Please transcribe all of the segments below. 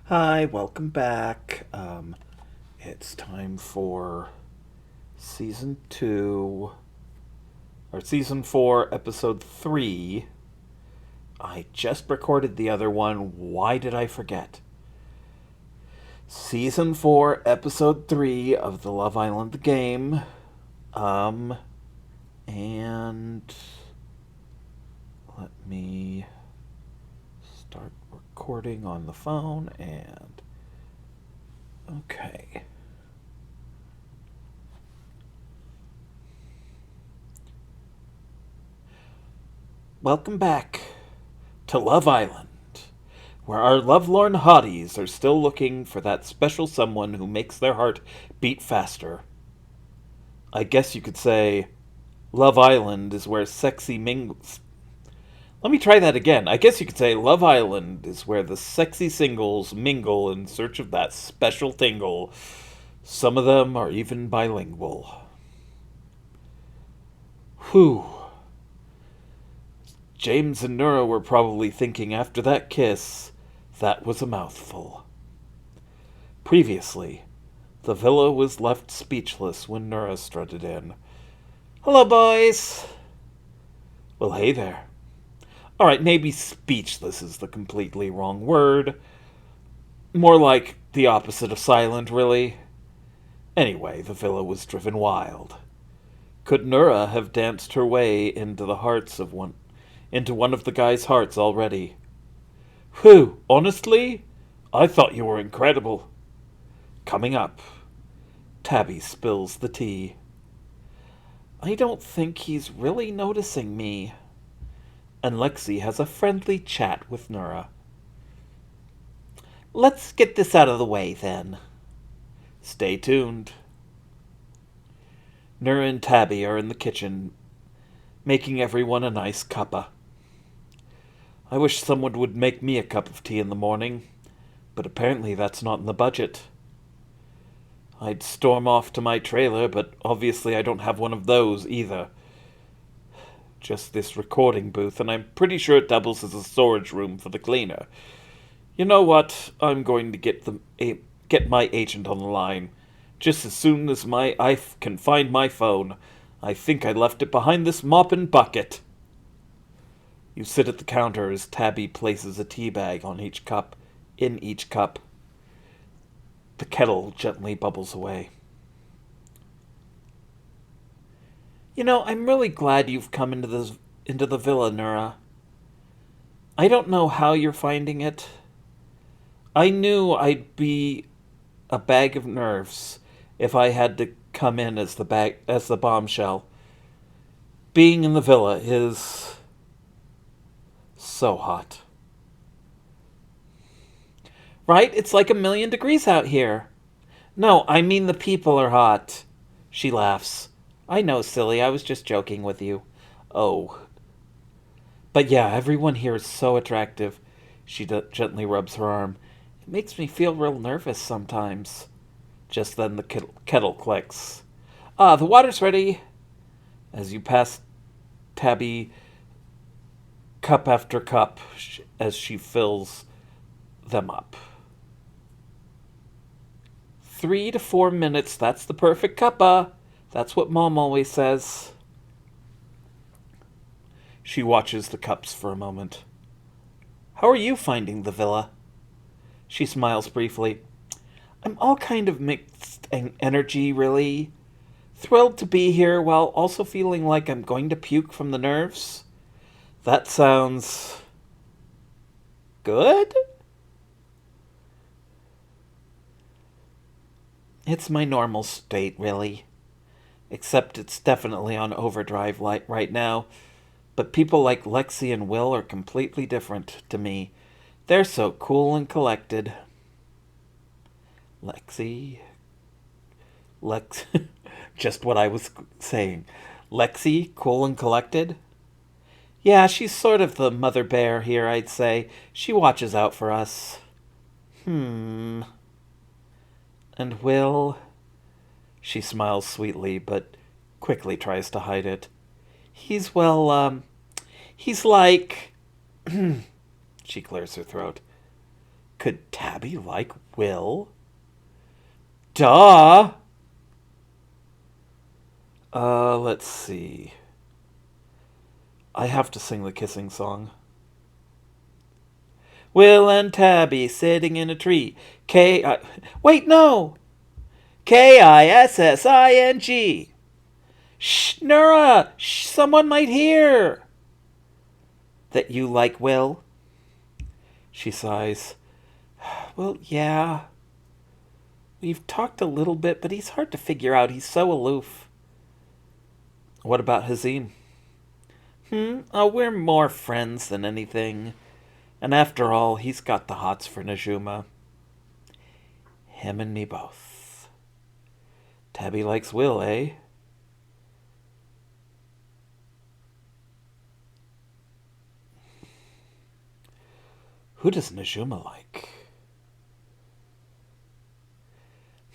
Hi, welcome back. It's time for season 2, or season 4, episode 3. I just recorded the other one. Why did I forget? Season 4, episode 3 of the Love Island game. Um, and let me start recording on the phone and. Okay. Welcome back to Love Island, where our lovelorn hotties are still looking for that special someone who makes their heart beat faster. I guess you could say Love Island is where sexy mingles. Let me try that again. I guess you could say Love Island is where the sexy singles mingle in search of that special tingle. Some of them are even bilingual. Whew. James and Nora were probably thinking after that kiss, that was a mouthful. Previously, the villa was left speechless when Nura strutted in. Hello, boys. Well, hey there. All right, maybe speechless is the completely wrong word. More like the opposite of silent, really. Anyway, the villa was driven wild. Could Nura have danced her way into one of the guys' hearts already? Whew, honestly, I thought you were incredible. Coming up, Tabby spills the tea. I don't think he's really noticing me. And Lexi has a friendly chat with Nura. Let's get this out of the way, then. Stay tuned. Nura and Tabby are in the kitchen, making everyone a nice cuppa. I wish someone would make me a cup of tea in the morning, but apparently that's not in the budget. I'd storm off to my trailer, but obviously I don't have one of those either. Just this recording booth, and I'm pretty sure it doubles as a storage room for the cleaner. You know what? I'm going to get my agent on the line. Just as soon as I can find my phone. I think I left it behind this mop and bucket. You sit at the counter as Tabby places a tea bag in each cup. The kettle gently bubbles away. You know, I'm really glad you've come into the villa, Nura. I don't know how you're finding it. I knew I'd be a bag of nerves if I had to come in as the bombshell. Being in the villa is so hot. Right? It's like 1,000,000 degrees out here. No, I mean the people are hot. She laughs. I know, silly. I was just joking with you. Oh. But yeah, everyone here is so attractive. Gently rubs her arm. It makes me feel real nervous sometimes. Just then the kettle clicks. Ah, the water's ready. As you pass Tabby cup after cup as she fills them up. 3 to 4 minutes, that's the perfect cuppa. That's what Mom always says. She watches the cups for a moment. How are you finding the villa? She smiles briefly. I'm all kind of mixed energy, really. Thrilled to be here while also feeling like I'm going to puke from the nerves. That sounds good? It's my normal state, really. Except it's definitely on overdrive right now. But people like Lexi and Will are completely different to me. They're so cool and collected. Lexi. Lex. Just what I was saying. Lexi, cool and collected? Yeah, she's sort of the mother bear here, I'd say. She watches out for us. Hmm. And Will? She smiles sweetly, but quickly tries to hide it. He's like. She clears her throat. Could Tabby like Will? Duh! Let's see. I have to sing the kissing song. Will and Tabby sitting in a tree. Wait, no! Kissing. Shh, Nora! Shh, someone might hear! That you like Will? She sighs. Well, yeah. We've talked a little bit, but he's hard to figure out. He's so aloof. What about Hazim? Oh, we're more friends than anything. And after all, he's got the hots for Najuma. Him and me both. Tabby likes Will, eh? Who does Najuma like?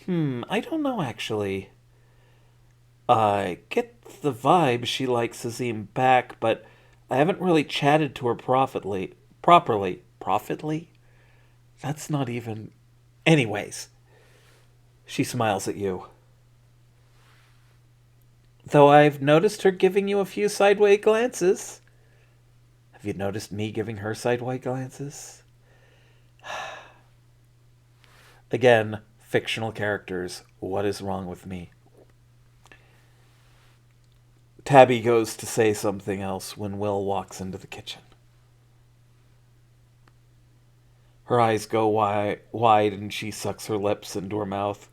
I don't know, actually. I get the vibe she likes Azim back, but I haven't really chatted to her properly. Profitly? That's not even... Anyways, she smiles at you. Though I've noticed her giving you a few sideway glances. Have you noticed me giving her sideway glances? Again, fictional characters. What is wrong with me? Tabby goes to say something else when Will walks into the kitchen. Her eyes go wide and she sucks her lips into her mouth.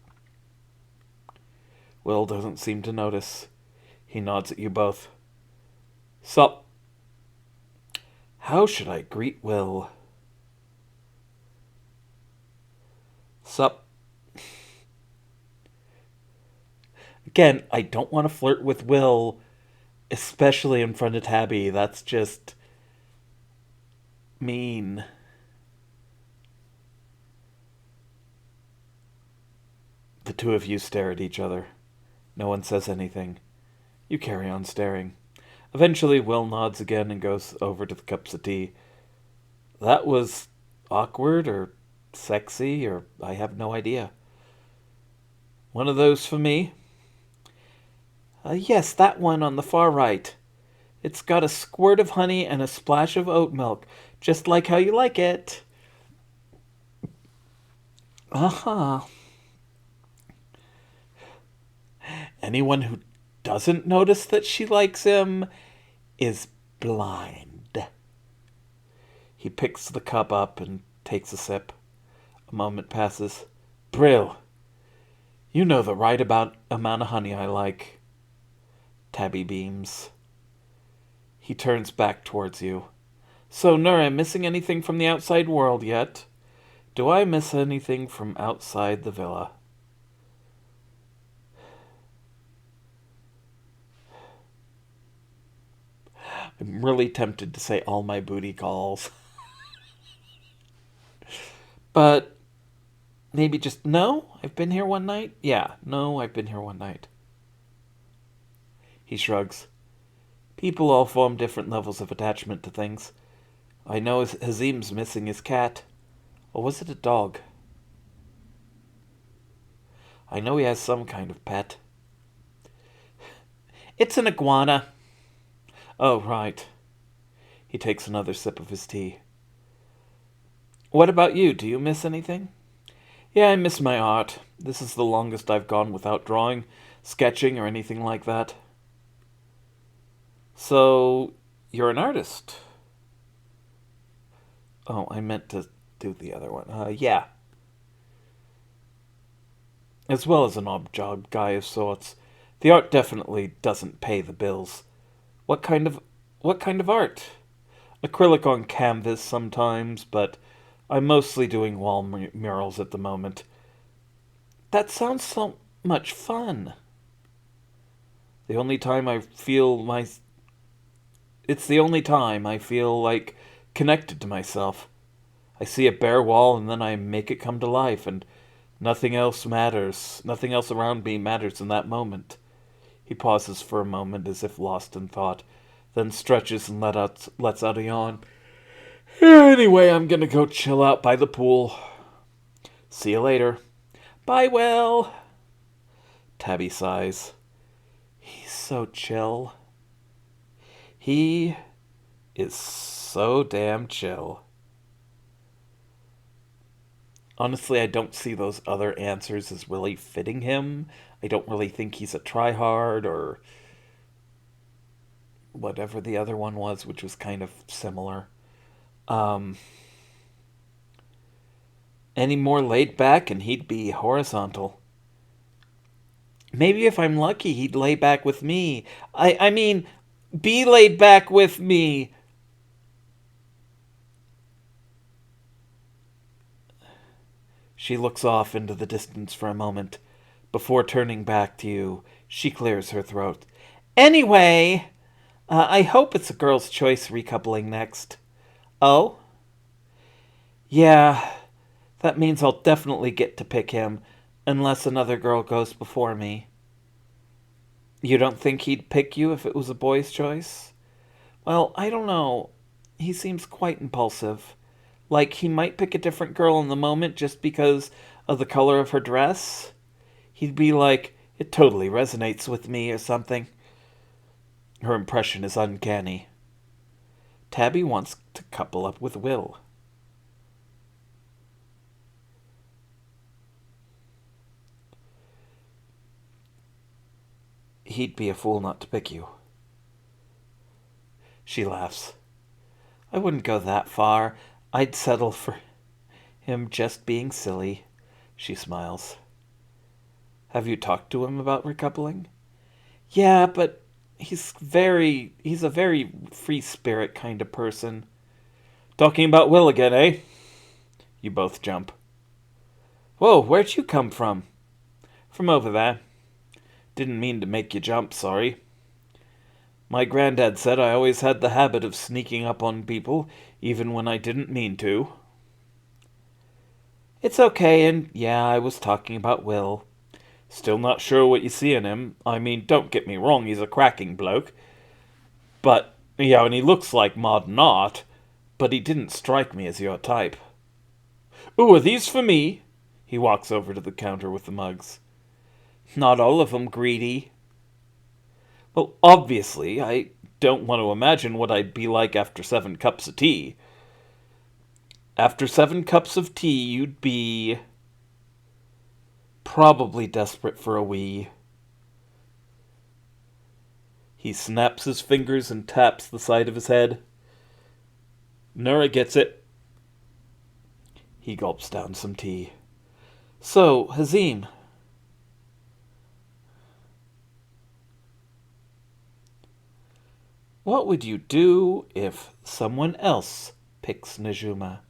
Will doesn't seem to notice. He nods at you both. Sup? How should I greet Will? Sup? Again, I don't want to flirt with Will, especially in front of Tabby. That's just mean. The two of you stare at each other. No one says anything. You carry on staring. Eventually, Will nods again and goes over to the cups of tea. That was awkward or sexy, or I have no idea. One of those for me? Yes, that one on the far right. It's got a squirt of honey and a splash of oat milk, just like how you like it. Uh-huh. Anyone who doesn't notice that she likes him is blind. He picks the cup up and takes a sip. A moment passes. Brill, you know the right amount of honey I like. Tabby beams. He turns back towards you. So, Nura, missing anything from the outside world yet? Do I miss anything from outside the villa? I'm really tempted to say all my booty calls. But maybe just no? I've been here one night? Yeah, no, I've been here one night. He shrugs. People all form different levels of attachment to things. I know Hazim's missing his cat. Or was it a dog? I know he has some kind of pet. It's an iguana. Oh, right. He takes another sip of his tea. What about you? Do you miss anything? Yeah, I miss my art. This is the longest I've gone without drawing, sketching, or anything like that. So, you're an artist? Oh, I meant to do the other one. Yeah. As well as an odd job guy of sorts. The art definitely doesn't pay the bills. What kind of art? Acrylic on canvas sometimes, but I'm mostly doing wall murals at the moment. That sounds so much fun. The only time I feel It's the only time I feel like connected to myself. I see a bare wall and then I make it come to life, and nothing else matters. Nothing else around me matters in that moment. He pauses for a moment as if lost in thought, then stretches and lets out a yawn. Anyway, I'm gonna go chill out by the pool. See you later. Bye, Will. Tabby sighs. He's so chill. He is so damn chill. Honestly, I don't see those other answers as really fitting him. I don't really think he's a tryhard or whatever the other one was, which was kind of similar. Um, any more laid back and he'd be horizontal. Maybe if I'm lucky, he'd lay back with me. I mean, be laid back with me. She looks off into the distance for a moment. Before turning back to you, she clears her throat. Anyway, I hope it's a girl's choice recoupling next. Oh? Yeah, that means I'll definitely get to pick him, unless another girl goes before me. You don't think he'd pick you if it was a boy's choice? Well, I don't know. He seems quite impulsive. Like he might pick a different girl in the moment just because of the color of her dress. He'd be like, it totally resonates with me or something. Her impression is uncanny. Tabby wants to couple up with Will. He'd be a fool not to pick you. She laughs. I wouldn't go that far. I'd settle for him just being silly. She smiles. Have you talked to him about recoupling? Yeah, but he's a very free spirit kind of person. Talking about Will again, eh? You both jump. Whoa, where'd you come from? From over there. Didn't mean to make you jump, sorry. My granddad said I always had the habit of sneaking up on people, even when I didn't mean to. It's okay, and yeah, I was talking about Will. Still not sure what you see in him. I mean, don't get me wrong, he's a cracking bloke. But, yeah, and he looks like modern art, but he didn't strike me as your type. Ooh, are these for me? He walks over to the counter with the mugs. Not all of them, greedy. Well, obviously, I don't want to imagine what I'd be like after 7 cups of tea. After 7 cups of tea, you'd be probably desperate for a wee. He snaps his fingers and taps the side of his head. Nura gets it. He gulps down some tea. So, Hazim. What would you do if someone else picks Najuma?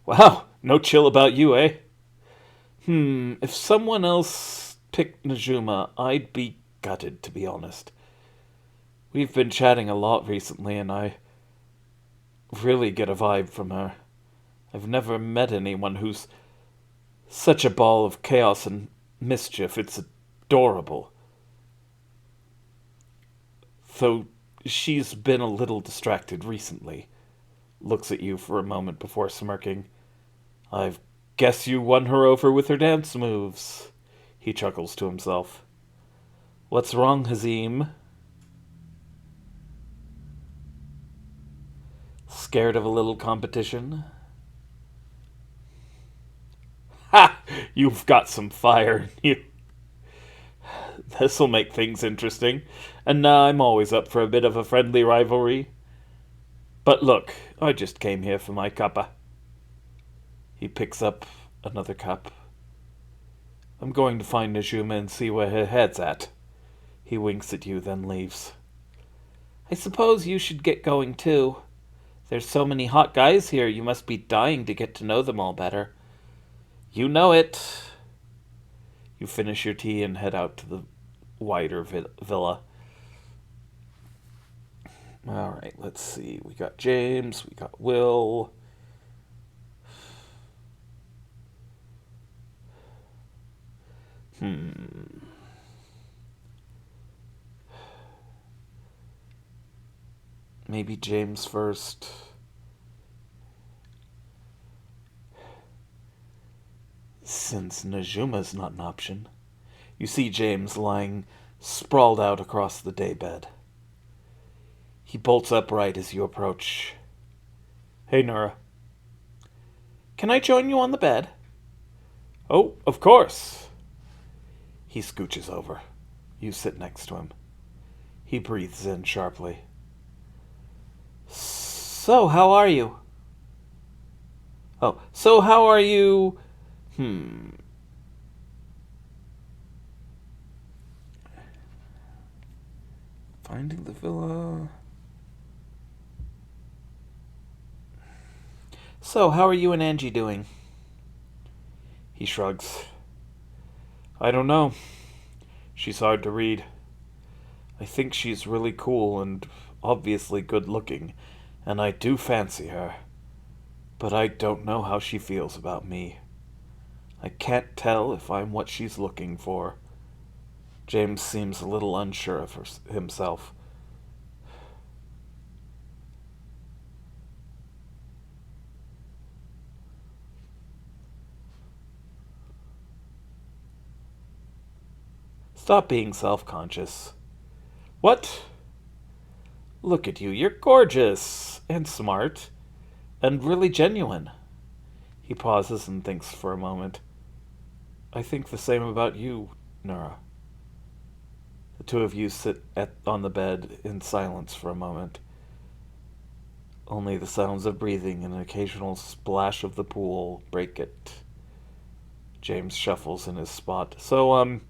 Wow, no chill about you, eh? If someone else picked Najuma, I'd be gutted, to be honest. We've been chatting a lot recently, and I really get a vibe from her. I've never met anyone who's such a ball of chaos and mischief. It's adorable. Though she's been a little distracted recently. Looks at you for a moment before smirking. I guess you won her over with her dance moves. He chuckles to himself. What's wrong, Hazim? Scared of a little competition? Ha! You've got some fire in you. This'll make things interesting. And I'm always up for a bit of a friendly rivalry. But look, I just came here for my cuppa. He picks up another cup. I'm going to find Najuma and see where her head's at. He winks at you, then leaves. I suppose you should get going too. There's so many hot guys here, you must be dying to get to know them all better. You know it. You finish your tea and head out to the wider villa. Alright, let's see. We got James, we got Will. Maybe James first. Since Najuma's not an option. You see James lying sprawled out across the daybed. He bolts upright as you approach. Hey, Nura. Can I join you on the bed? Oh, of course. He scooches over. You sit next to him. He breathes in sharply. So, how are you? Oh, so how are you? Finding the villa. So, how are you and Angie doing? He shrugs. I don't know. She's hard to read. I think she's really cool and obviously good looking, and I do fancy her. But I don't know how she feels about me. I can't tell if I'm what she's looking for. James seems a little unsure of himself. Stop being self-conscious. What? Look at you. You're gorgeous and smart and really genuine. He pauses and thinks for a moment. I think the same about you, Nura. The two of you sit on the bed in silence for a moment. Only the sounds of breathing and an occasional splash of the pool break it. James shuffles in his spot. So,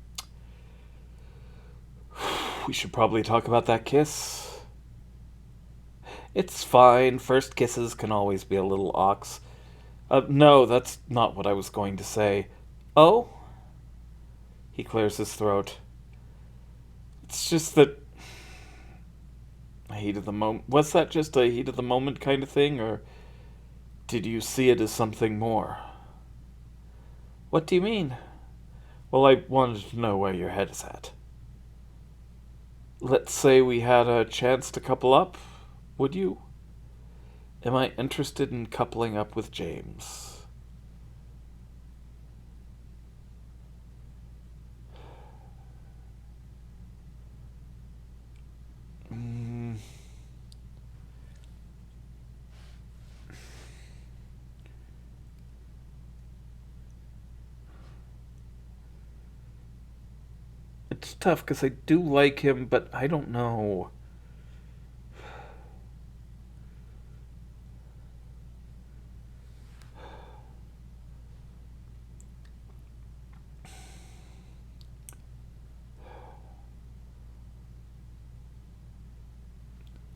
we should probably talk about that kiss. It's fine. First kisses can always be a little ox. No, that's not what I was going to say. Oh? He clears his throat. It's just that... Heat of the moment. Was that just a heat of the moment kind of thing, or did you see it as something more? What do you mean? Well, I wanted to know where your head is at. Let's say we had a chance to couple up. Would you? Am I interested in coupling up with James? It's tough because I do like him, but I don't know.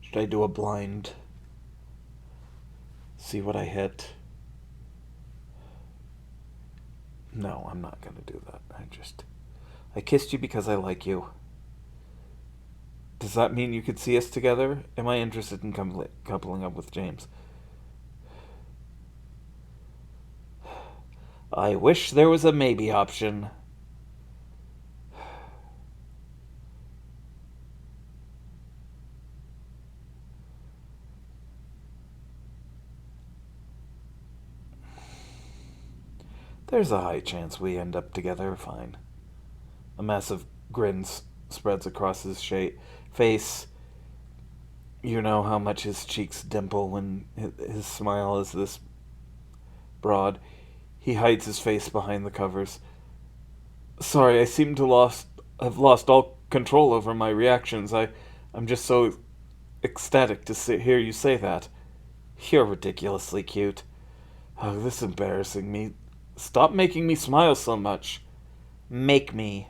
Should I do a blind? See what I hit? No, I'm not gonna do that. I kissed you because I like you. Does that mean you could see us together? Am I interested in coupling up with James? I wish there was a maybe option. There's a high chance we end up together fine. A massive grin spreads across his face. You know how much his cheeks dimple when his smile is this broad. He hides his face behind the covers. Sorry, I seem to have lost all control over my reactions. I'm just so ecstatic to hear you say that. You're ridiculously cute. Oh, this is embarrassing me. Stop making me smile so much. Make me.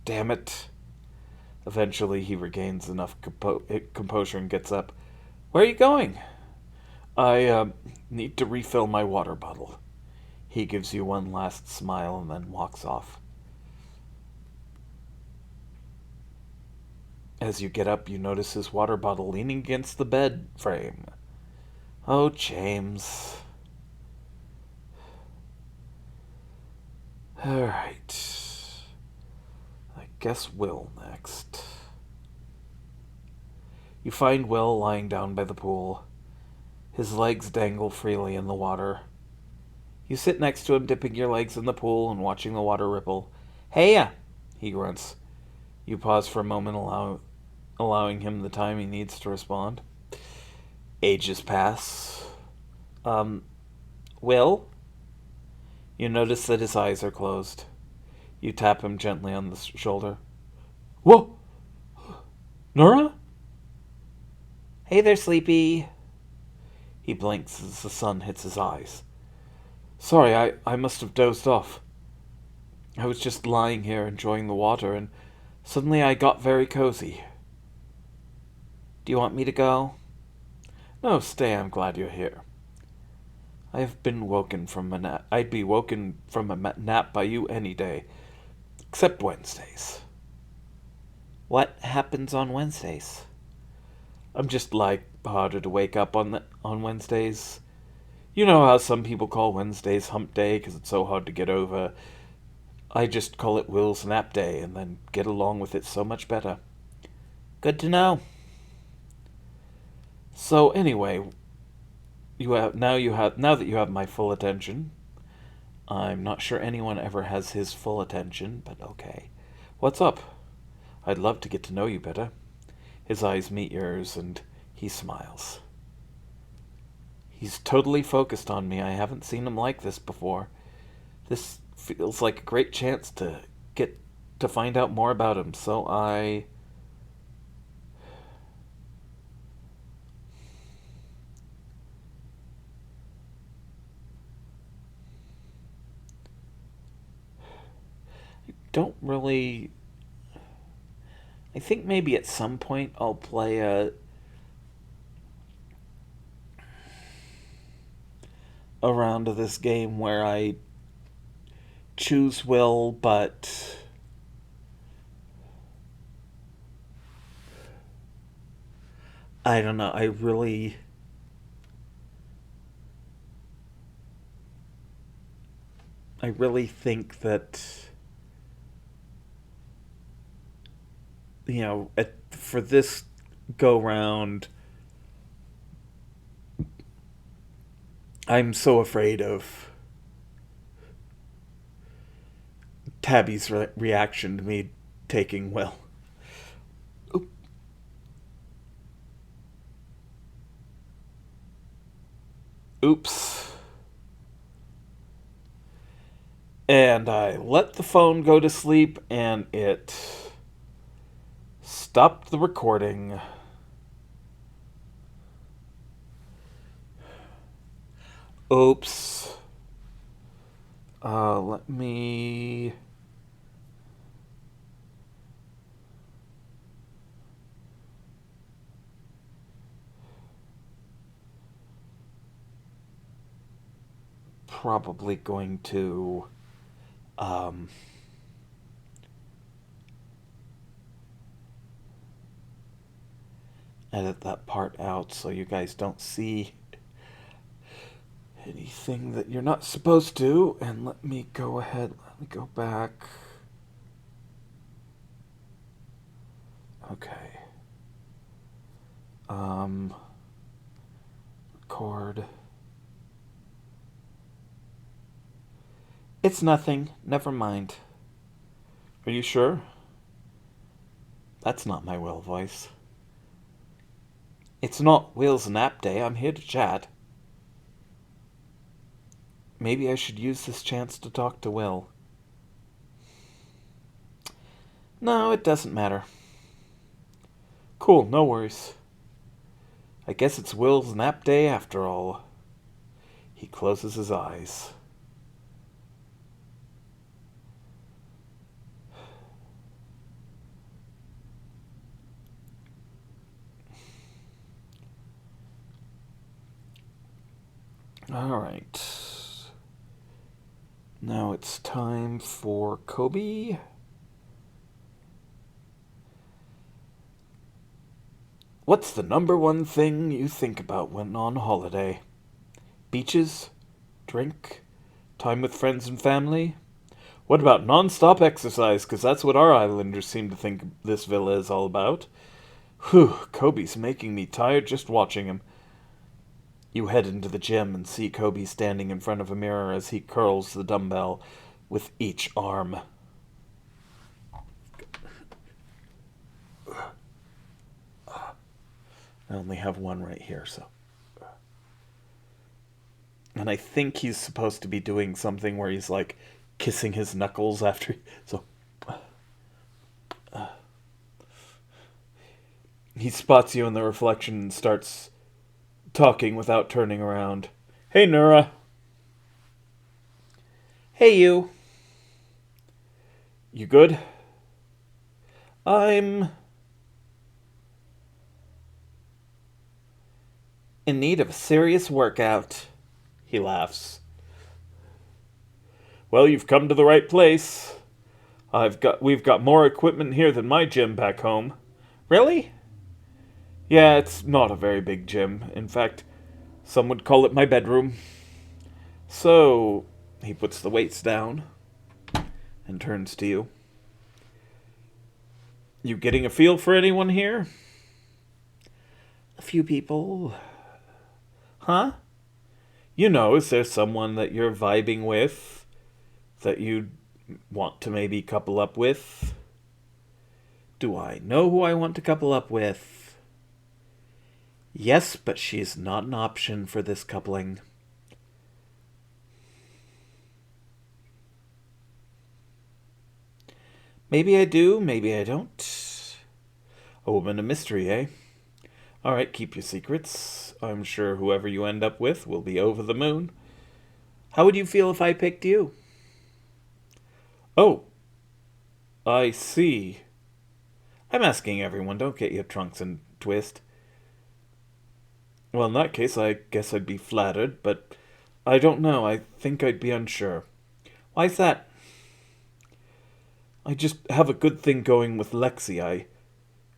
Damn it. Eventually, he regains enough composure and gets up. Where are you going? I need to refill my water bottle. He gives you one last smile and then walks off. As you get up, you notice his water bottle leaning against the bed frame. Oh, James. Alright. I guess Will next. You find Will lying down by the pool. His legs dangle freely in the water. You sit next to him, dipping your legs in the pool and watching the water ripple. "Hey!" he grunts. You pause for a moment, allowing him the time he needs to respond. Ages pass. Will? You notice that his eyes are closed. You tap him gently on the shoulder. "Whoa! Nora?" "Hey there, Sleepy." He blinks as the sun hits his eyes. "Sorry, I must have dozed off. I was just lying here enjoying the water, and suddenly I got very cozy." "Do you want me to go?" "No, stay. I'm glad you're here. I have been woken from a nap. I'd be woken from a nap by you any day, except Wednesdays." "What happens on Wednesdays?" "I'm just like harder to wake up on Wednesdays. You know how some people call Wednesdays hump day because it's so hard to get over. I just call it Will's nap day and then get along with it so much better." "Good to know." "So anyway, now that you have my full attention. I'm not sure anyone ever has his full attention, but okay. What's up? I'd love to get to know you better." His eyes meet yours, and he smiles. He's totally focused on me. I haven't seen him like this before. This feels like a great chance to get to find out more about him, so I don't really... I think maybe at some point I'll play a round of this game where I choose Will, but I don't know. I really think that, for this go round, I'm so afraid of Tabby's reaction to me taking Will. Oops. And I let the phone go to sleep, and it stopped the recording. Oops. Let me... Probably going to... edit that part out so you guys don't see anything that you're not supposed to. And let me go back. Okay. Record. It's nothing. Never mind. Are you sure? That's not my Will voice. It's not Will's nap day. I'm here to chat. Maybe I should use this chance to talk to Will. No, it doesn't matter. Cool, no worries. I guess it's Will's nap day after all. He closes his eyes. Alright. Now it's time for Kobe. What's the number one thing you think about when on holiday? Beaches? Drink? Time with friends and family? What about non-stop exercise? Because that's what our islanders seem to think this villa is all about. Whew, Kobe's making me tired just watching him. You head into the gym and see Kobe standing in front of a mirror as he curls the dumbbell with each arm. I only have one right here, so. And I think he's supposed to be doing something where he's like kissing his knuckles after. So. He spots you in the reflection and starts talking without turning around. Hey, Nura. Hey, you. You good? I'm in need of a serious workout. He laughs. Well, you've come to the right place. We've got more equipment here than my gym back home. Really? Yeah, it's not a very big gym. In fact, some would call it my bedroom. So, he puts the weights down and turns to you. You getting a feel for anyone here? A few people. Huh? You know, is there someone that you're vibing with that you want to maybe couple up with? Do I know who I want to couple up with? Yes, but she's not an option for this coupling. Maybe I do, maybe I don't. A woman of mystery, eh? Alright, keep your secrets. I'm sure whoever you end up with will be over the moon. How would you feel if I picked you? Oh, I see. I'm asking everyone, don't get your trunks and twist. Well, in that case, I guess I'd be flattered, but I don't know. I think I'd be unsure. Why's that? I just have a good thing going with Lexi. I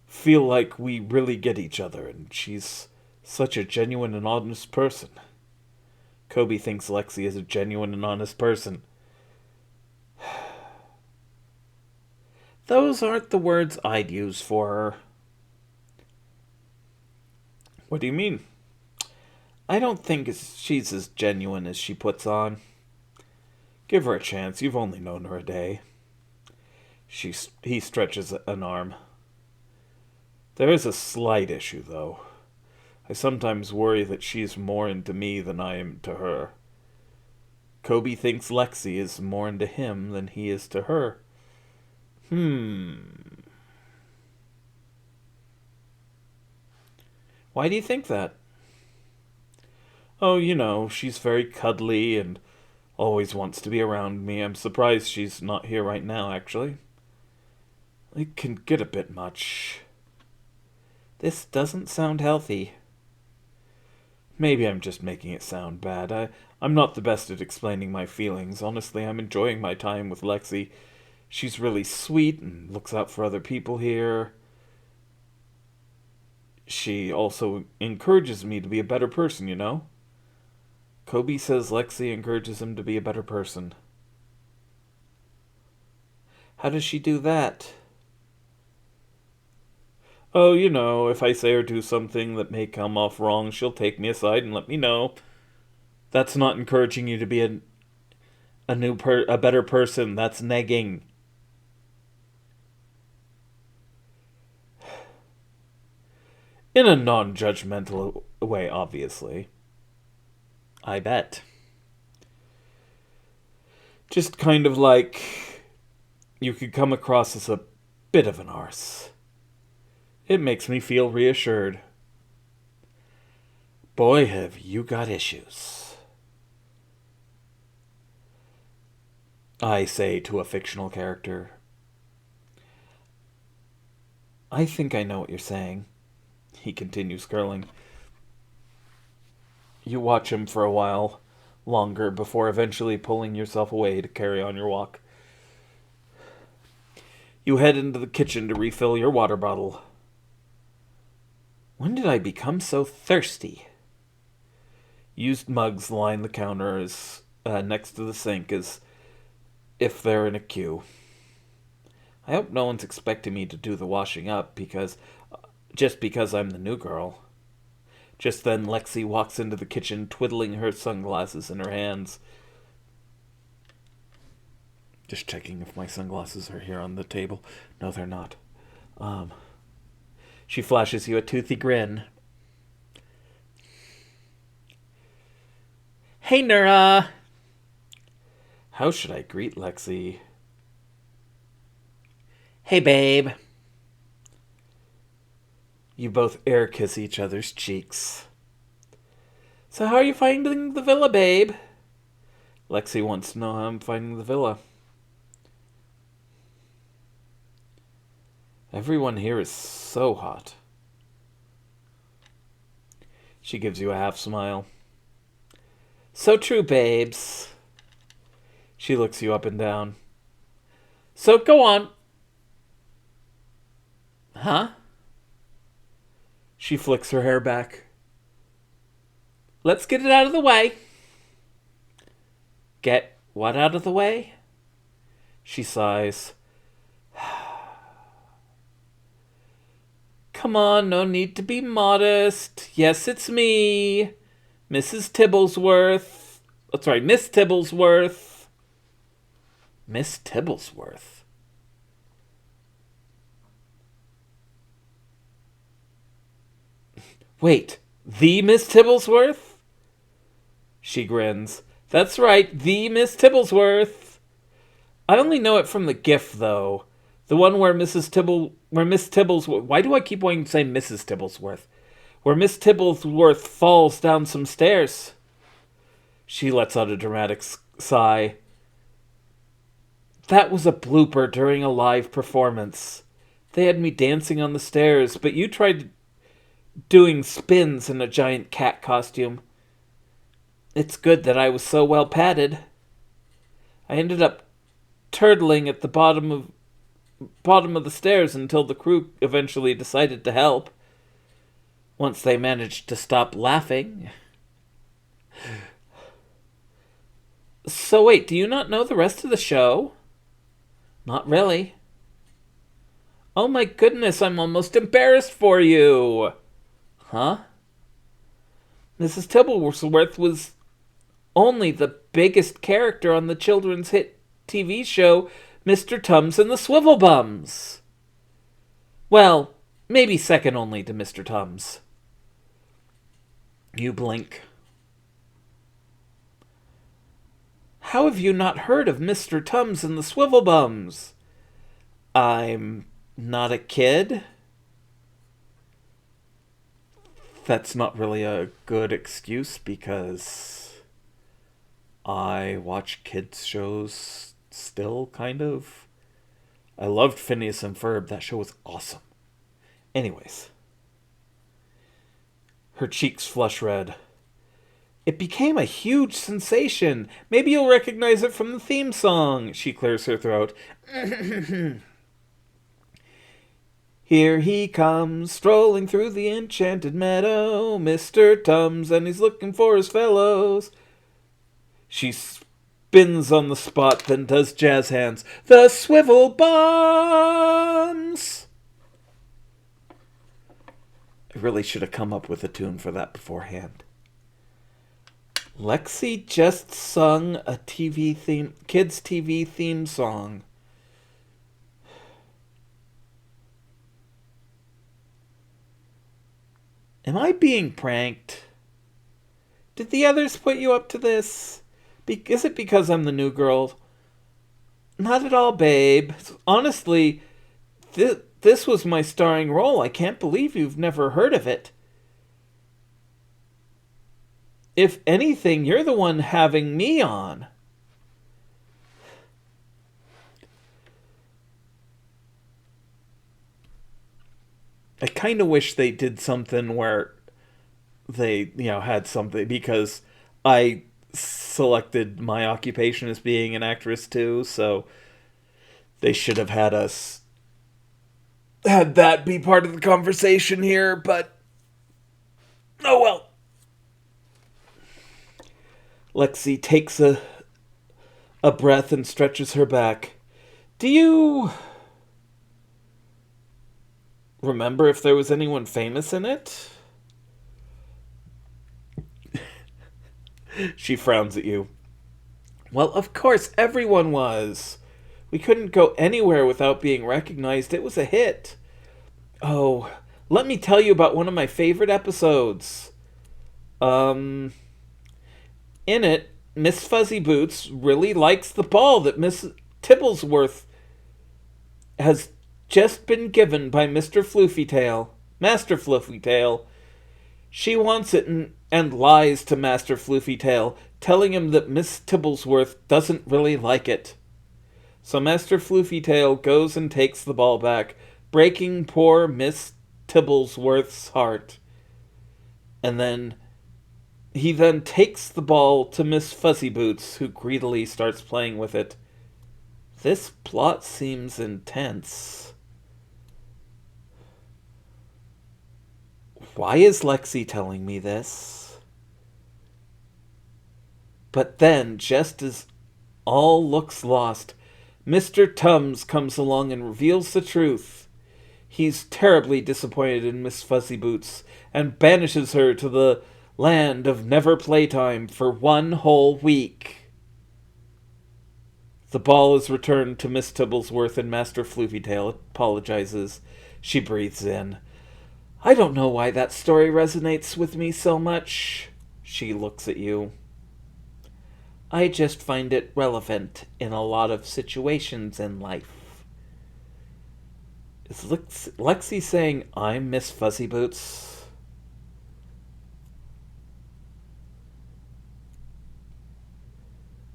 feel like we really get each other, and she's such a genuine and honest person. Kobe thinks Lexi is a genuine and honest person. Those aren't the words I'd use for her. What do you mean? I don't think she's as genuine as she puts on. Give her a chance. You've only known her a day. He stretches an arm. There is a slight issue, though. I sometimes worry that she's more into me than I am to her. Kobe thinks Lexi is more into him than he is to her. Why do you think that? Oh, you know, she's very cuddly and always wants to be around me. I'm surprised she's not here right now, actually. It can get a bit much. This doesn't sound healthy. Maybe I'm just making it sound bad. I'm not the best at explaining my feelings. Honestly, I'm enjoying my time with Lexi. She's really sweet and looks out for other people here. She also encourages me to be a better person, you know? Kobe says Lexi encourages him to be a better person. How does she do that? Oh, you know, if I say or do something that may come off wrong, she'll take me aside and let me know. That's not encouraging you to be a better person. That's negging. In a non-judgmental way, obviously. I bet. Just kind of like you could come across as a bit of an arse. It makes me feel reassured. Boy, have you got issues. I say to a fictional character. I think I know what you're saying. He continues curling. You watch him for a while longer before eventually pulling yourself away to carry on your walk. You head into the kitchen to refill your water bottle. When did I become so thirsty? Used mugs line the counter next to the sink as if they're in a queue. I hope no one's expecting me to do the washing up because Just because I'm the new girl. Just then, Lexi walks into the kitchen, twiddling her sunglasses in her hands. Just checking if my sunglasses are here on the table. No, they're not. She flashes you a toothy grin. Hey, Nura! How should I greet Lexi? Hey, babe. You both air kiss each other's cheeks. So how are you finding the villa, babe? Lexi wants to know how I'm finding the villa. Everyone here is so hot. She gives you a half smile. So true, babes. She looks you up and down. So go on. Huh? She flicks her hair back. Let's get it out of the way. Get what out of the way? She sighs. Come on, no need to be modest. Yes, it's me. Mrs. Tibblesworth. Oh, sorry, Miss Tibblesworth. Miss Tibblesworth. Wait, the Miss Tibblesworth? She grins. That's right, the Miss Tibblesworth. I only know it from the GIF, though. The one where Miss Tibblesworth... Why do I keep wanting to say Mrs. Tibblesworth? Where Miss Tibblesworth falls down some stairs. She lets out a dramatic sigh. That was a blooper during a live performance. They had me dancing on the stairs, but you tried doing spins in a giant cat costume. It's good that I was so well padded. I ended up turtling at the bottom of the stairs until the crew eventually decided to help. Once they managed to stop laughing. So wait, do you not know the rest of the show? Not really. Oh my goodness, I'm almost embarrassed for you. Huh? Mrs. Tibblesworth was only the biggest character on the children's hit TV show Mr. Tums and the Swivelbums. Well, maybe second only to Mr. Tums. You blink. How have you not heard of Mr. Tums and the Swivelbums? I'm not a kid. That's not really a good excuse because I watch kids shows still, kind of. I loved Phineas and Ferb. That show was awesome. Anyways. Her cheeks flush red. It became a huge sensation. Maybe you'll recognize it from the theme song. She clears her throat. Here he comes, strolling through the enchanted meadow, Mr. Tums, and he's looking for his fellows. She spins on the spot, then does jazz hands. The swivel bombs! I really should have come up with a tune for that beforehand. Lexi just sung a kids' TV theme song. Am I being pranked? Did the others put you up to this? Is it because I'm the new girl? Not at all, babe. Honestly, this was my starring role. I can't believe you've never heard of it. If anything, you're the one having me on. I kind of wish they did something where they, had something, because I selected my occupation as being an actress too, so they should have had that be part of the conversation here, but oh well. Lexi takes a breath and stretches her back. Do you remember if there was anyone famous in it? She frowns at you. Well, of course, everyone was. We couldn't go anywhere without being recognized. It was a hit. Oh, let me tell you about one of my favorite episodes. In it, Miss Fuzzy Boots really likes the ball that Miss Tibblesworth has just been given by Mr. Floofytail. Master Floofytail. She wants it and lies to Master Floofytail, telling him that Miss Tibblesworth doesn't really like it. So Master Floofytail goes and takes the ball back, breaking poor Miss Tibblesworth's heart. And then he then takes the ball to Miss Fuzzy Boots, who greedily starts playing with it. This plot seems intense. Why is Lexi telling me this? But then, just as all looks lost, Mr. Tums comes along and reveals the truth. He's terribly disappointed in Miss Fuzzy Boots and banishes her to the land of never playtime for 1 whole week. The ball is returned to Miss Tibblesworth and Master Floofytail apologizes. She breathes in. I don't know why that story resonates with me so much. She looks at you. I just find it relevant in a lot of situations in life. Is Lexi saying I'm Miss Fuzzy Boots?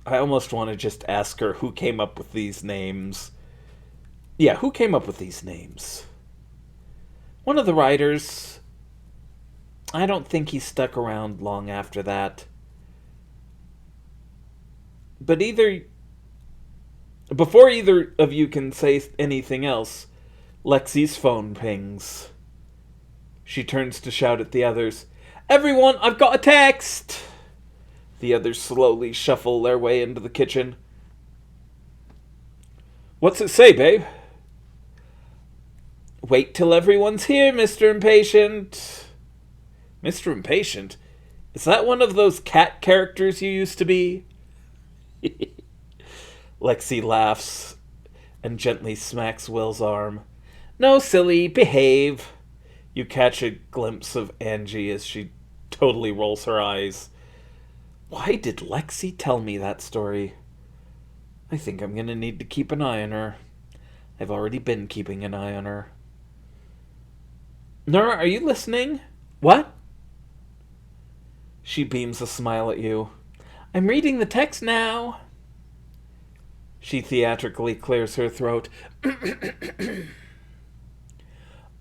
I almost want to just ask her who came up with these names. Yeah, who came up with these names? One of the writers. I don't think he stuck around long after that. But before either of you can say anything else, Lexi's phone pings. She turns to shout at the others, Everyone, I've got a text! The others slowly shuffle their way into the kitchen. What's it say, babe? Wait till everyone's here, Mr. Impatient. Mr. Impatient? Is that one of those cat characters you used to be? Lexi laughs and gently smacks Will's arm. No, silly, behave. You catch a glimpse of Angie as she totally rolls her eyes. Why did Lexi tell me that story? I think I'm gonna need to keep an eye on her. I've already been keeping an eye on her. Nora, are you listening? What? She beams a smile at you. I'm reading the text now. She theatrically clears her throat.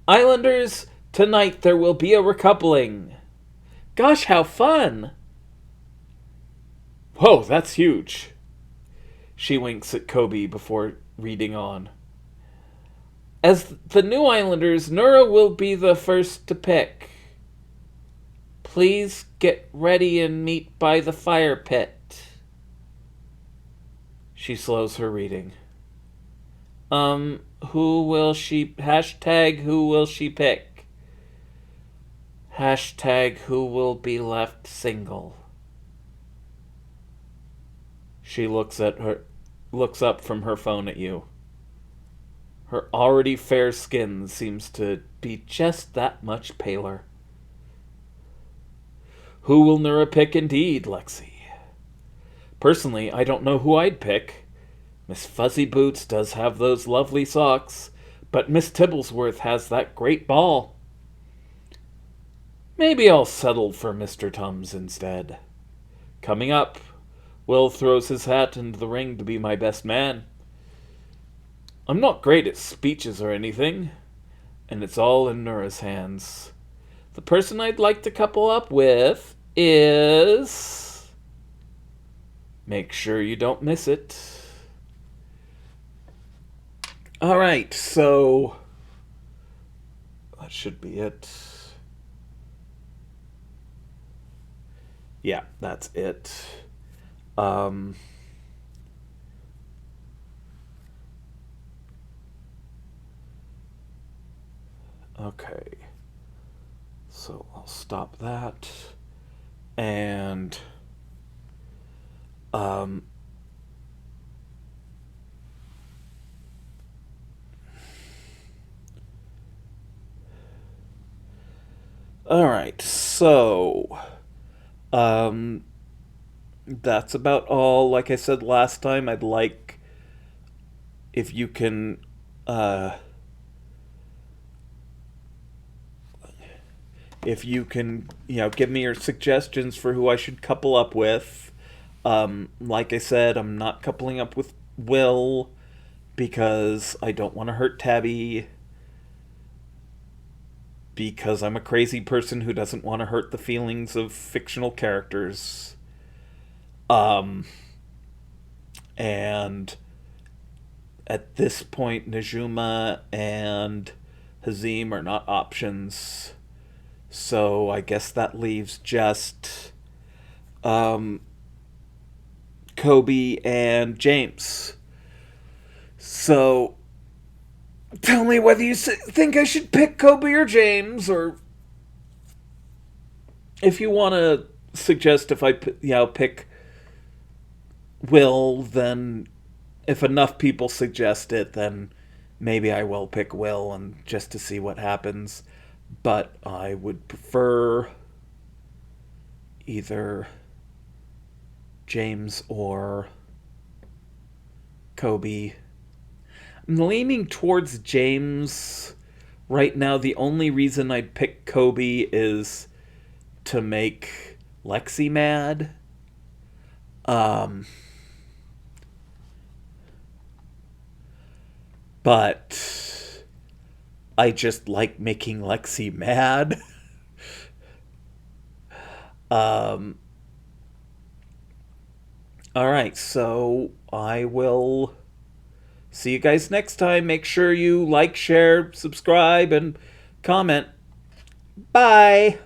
Islanders, tonight there will be a recoupling. Gosh, how fun! Whoa, that's huge. She winks at Kobe before reading on. As the new Islanders, Nura will be the first to pick. Please get ready and meet by the fire pit. She slows her reading. Who will she... Hashtag who will she pick? Hashtag who will be left single. She looks up from her phone at you. Her already fair skin seems to be just that much paler. Who will Nura pick indeed, Lexi? Personally, I don't know who I'd pick. Miss Fuzzy Boots does have those lovely socks, but Miss Tibblesworth has that great ball. Maybe I'll settle for Mr. Tums instead. Coming up, Will throws his hat into the ring to be my best man. I'm not great at speeches or anything, and it's all in Nura's hands. The person I'd like to couple up with is... Make sure you don't miss it. Alright, so... that should be it. Yeah, that's it. Okay. So I'll stop that. And um all right. So um that's about all. Like I said last time, I'd like if you can uh give me your suggestions for who I should couple up with. Like I said, I'm not coupling up with Will because I don't want to hurt Tabby, because I'm a crazy person who doesn't want to hurt the feelings of fictional characters. Um, and at this point, Najuma and Hazim are not options. So I guess that leaves just um, Kobe and James. So tell me whether you think I should pick Kobe or James, or if you want to suggest if I pick Will, then if enough people suggest it, then maybe I will pick Will and just to see what happens. But I would prefer either James or Kobe. I'm leaning towards James right now. The only reason I'd pick Kobe is to make Lexi mad. Um, but I just like making Lexi mad. um, all right, so I will see you guys next time. Make sure you like, share, subscribe, and comment. Bye.